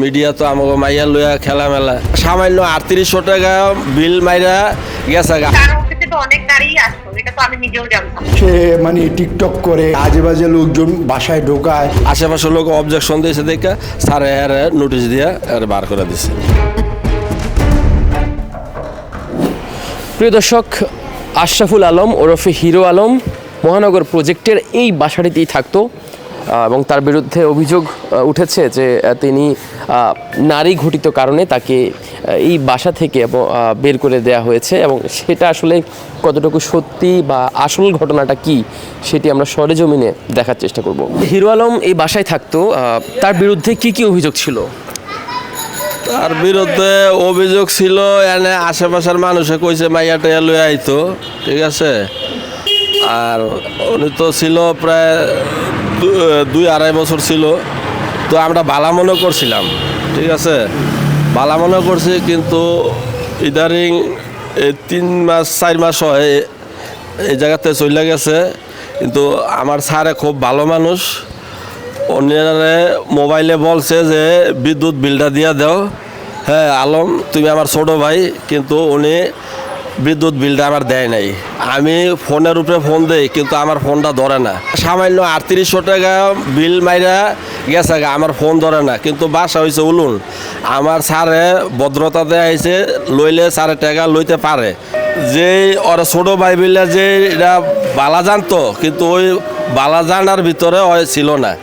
Media তো আমাকে মাইয়া লইয়া খেলা মেলা সামান্য 3800 টাকা বিল মাইরা গেছে। সে মানে টিকটক করে আজে বাজে লোকজন বাসায় ঢোকায়, আশেপাশের লোক অবজেকশন দিয়েছে দেখে স্যারে নোটিশ দিয়ে বার করে দিছে। প্রিয় দর্শক, আশরাফুল আলম ওরফে হিরো আলম মহানগর প্রজেক্টের এই বাসাটিতেই থাকতো এবং তার বিরুদ্ধে অভিযোগ উঠেছে যে তিনি নারী ঘটিত কারণে তাকে এই বাসা থেকে বের করে দেয়া হয়েছে এবং সেটা আসলে কতটুকু সত্যি বা আসল ঘটনাটা কি সেটি আমরা সরেজমিনে দেখার চেষ্টা করব। হিরো আলম এই বাসায় থাকতো, তার বিরুদ্ধে কি কি অভিযোগ ছিল? তার বিরুদ্ধে অভিযোগ ছিল এনে আশেপাশের মানুষে কইছে মাইয়া টাইয়া লই আইতো, ঠিক আছে। আর উনি তো ছিল প্রায় 2-2.5 বছর ছিল, তো আমরা বালা মনে করছিলাম, ঠিক আছে, বালা মনে করছি। কিন্তু ইদারিং 3-4 মাস হয় এই জায়গাতে চলে গেছে। কিন্তু আমার স্যারে খুব ভালো মানুষ, অন্যরে মোবাইলে বলছে যে বিদ্যুৎ বিলটা দিয়া দাও। হ্যাঁ আলম, তুমি আমার ছোট ভাই, কিন্তু উনি বিদ্যুৎ বিলটা আমার দেয় নাই। আমি ফোনের উপরে ফোন দেই, কিন্তু আমার ফোনটা ধরে না। সামান্য 3800 টাকা বিল মাইরা গেছে, আমার ফোন ধরে না। কিন্তু বাসা হয়েছে উলুন, আমার স্যারে ভদ্রতা দেয়া হয়েছে, লইলে স্যারে টাকা লইতে পারে। যে ওরা ছোট ভাই বিলে যে এটা বালা জানতো, কিন্তু ওই বালা জানার ভিতরে ওই ছিল না।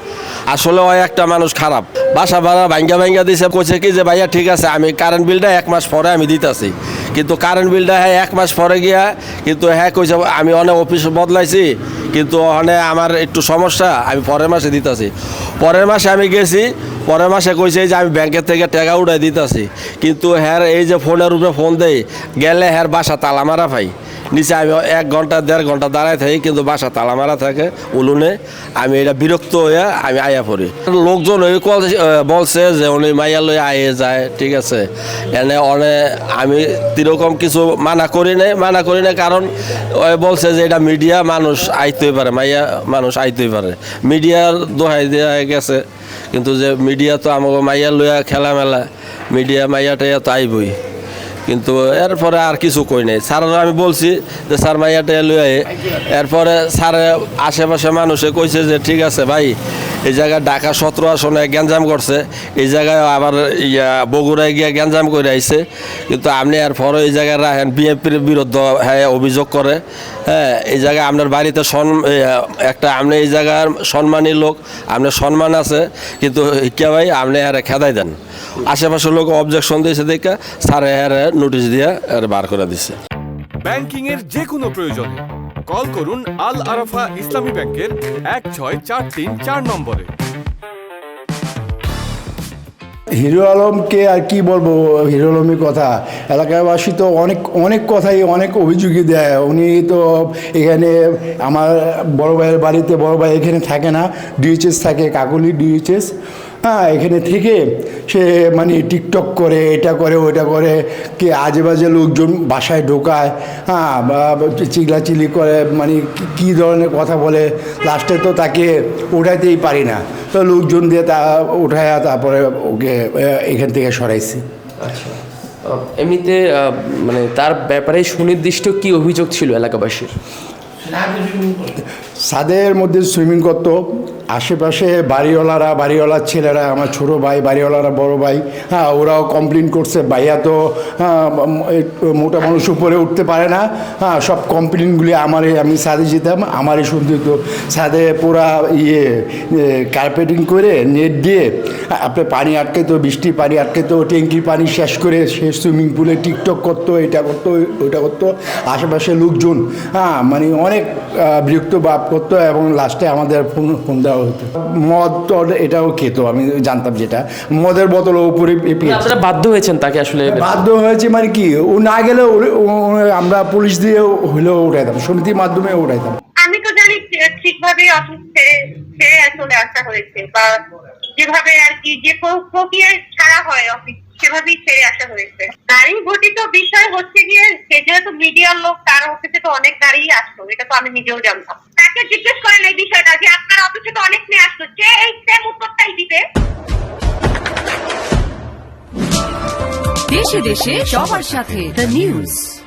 আসলে ওই একটা মানুষ খারাপ, বাসা ভাড়া ভাঙ্গা দিছে। কইছে কি যে ভাইয়া ঠিক আছে, আমি কারেন্ট বিলটা 1 মাস পরে আমি দিতেছি। কিন্তু কারেন্ট বিলটা 1 মাস পরে গিয়া কিন্তু কইছে আমি অনেক অফিস বদলাইছি, কিন্তু ওখানে আমার একটু সমস্যা, আমি পরের মাসে দিতেছি। পরের মাসে আমি গেছি, পরের মাসে কইছে যে আমি ব্যাংকের থেকে টাকা উঠাই দিতেছি। কিন্তু এই যে ফোনের উপরে ফোন দেই গেলে বাসা তালা মারা পাই। নিচে আমি 1-1.5 ঘন্টা দাঁড়ায় থাকি, কিন্তু বাসা তালা মারা থাকে উলুনে। আমি এটা বিরক্ত হয়ে আমি আয়া পড়ি। লোকজন ওই বলছে যে উনি মাইয়া লই আয়ে যায়, ঠিক আছে। এনে আমি এরকম কিছু মানা করি নাই, কারণ ওই বলছে যে এটা মিডিয়া, মানুষ আইতেই পারে, মাইয়া মানুষ আইতেই পারে, মিডিয়ার দোহাই দেওয়া গেছে। কিন্তু যে মিডিয়া তো আমাকে মাইয়া লইয়া খেলা মেলা, মিডিয়া মাইয়া টাইয়া তো আইবই। কিন্তু এরপরে আর কিছু কই নাই। স্যার আমি বলছি যে স্যার মাইয়াটা লই আয়ে। এরপরে স্যার আশেপাশে মানুষে কইছে যে ঠিক আছে ভাই, এই জায়গায় ঢাকা 17 আসনে গ্যাঞ্জাম করছে, এই জায়গায় আবার বগুড়ায় গিয়ে গ্যাঞ্জাম করে আইছে। কিন্তু আপনি এরপরে এই জায়গায় রাখেন, বিএনপির বিরুদ্ধে অভিযোগ করে। হ্যাঁ, এই জায়গায় আপনার বাড়িতে একটা আপনি এই জায়গার সম্মানী লোক, আপনার সম্মান আছে, কিন্তু কে ভাই আপনি খেদাই দেন। আশেপাশের লোক অবজেকশন দিয়েছে দেখে স্যারে নোটিশ দিয়ে বার করে দিছে। ব্যাংকিং এর যে কোনো প্রয়োজনে কল করুন আল আরাফা ইসলামী ব্যাংকের 16434 নম্বরে। হিরো আলমকে আর কি বলবো, হিরো আলমের কথা এলাকাবাসী তো অনেক কথাই অনেক অভিযোগই দেয়। উনি তো এখানে আমার বড় ভাইয়ের বাড়িতে, বড় ভাই এখানে থাকে না, ডিএইচএস থাকে, কাকুলি ডিএইচএস। হ্যাঁ, এখানে থেকে সে মানে টিকটক করে, এটা করে ওইটা করে, কি আজে বাজে লোকজন বাসায় ঢোকায়, হ্যাঁ, চিল্লাচিল্লি করে, মানে কী ধরনের কথা বলে। লাস্টে তো তাকে উঠাইতেই পারি না, তো লোকজন দিয়ে উঠায়া তারপরে ওকে এখান থেকে সরাইছি। আচ্ছা, এমনিতে মানে তার ব্যাপারে সুনির্দিষ্ট কি অভিযোগ ছিল এলাকাবাসীর? ছাদের মধ্যে সুইমিং করতো, আশেপাশে বাড়িওয়ালার ছেলেরা, আমার ছোটো ভাই, বাড়িওয়ালারা বড় ভাই, হ্যাঁ, ওরাও কমপ্লেন করছে। ভাইয়া তো মোটা মানুষ উপরে উঠতে পারে না, হ্যাঁ, সব কমপ্লেনগুলি আমি ছাদে যেতাম, আমারই শুনতে হতো। ছাদে পুরা কার্পেটিং করে নেট দিয়ে আপনার পানি আটকাইতো, বৃষ্টির পানি আটকাইতো, ট্যাঙ্কির পানি শেষ করে সে সুইমিং পুলে টিকটক করতো, এটা করতো ওইটা করতো। আশেপাশে লোকজন মানে অনেক বিরক্ত ভাব করতো এবং লাস্টে আমাদের ফোন দেওয়া হতো। মদ টদ এটাও খেত, আমি জানতাম, যেটা মদের বোতল উপরে আপনারা বাধ্য হয়েছেন তাকে? আসলে বাধ্য হয়েছে মানে কি, ও না গেলে আমরা পুলিশ দিয়ে হলেও উঠাইতাম, সমিতির মাধ্যমে উঠাইতাম। আমি তো জানি ঠিকভাবে অফিস ছেড়ে চলে আসা হয়েছে, বা যেভাবে আর কি যে প্রক্রিয়ায় ছাড়া হয় অফিস, সেভাবেই ছেড়ে আসা হয়েছে। নারী ঘটিত বিষয় হচ্ছে গিয়ে, সে যেহেতু মিডিয়ার লোক, তার অফিসে তো অনেক নারী আসতো, এটা তো আমি নিজেও জানতাম। তাকে জিজ্ঞেস করেন এই বিষয়টা যে আপনার অফিসে তো অনেক মেয়ে আসতো, যে এই সেম উত্তরটাই দিবে। দেশে দেশে সবার সাথে দ্য নিউজ।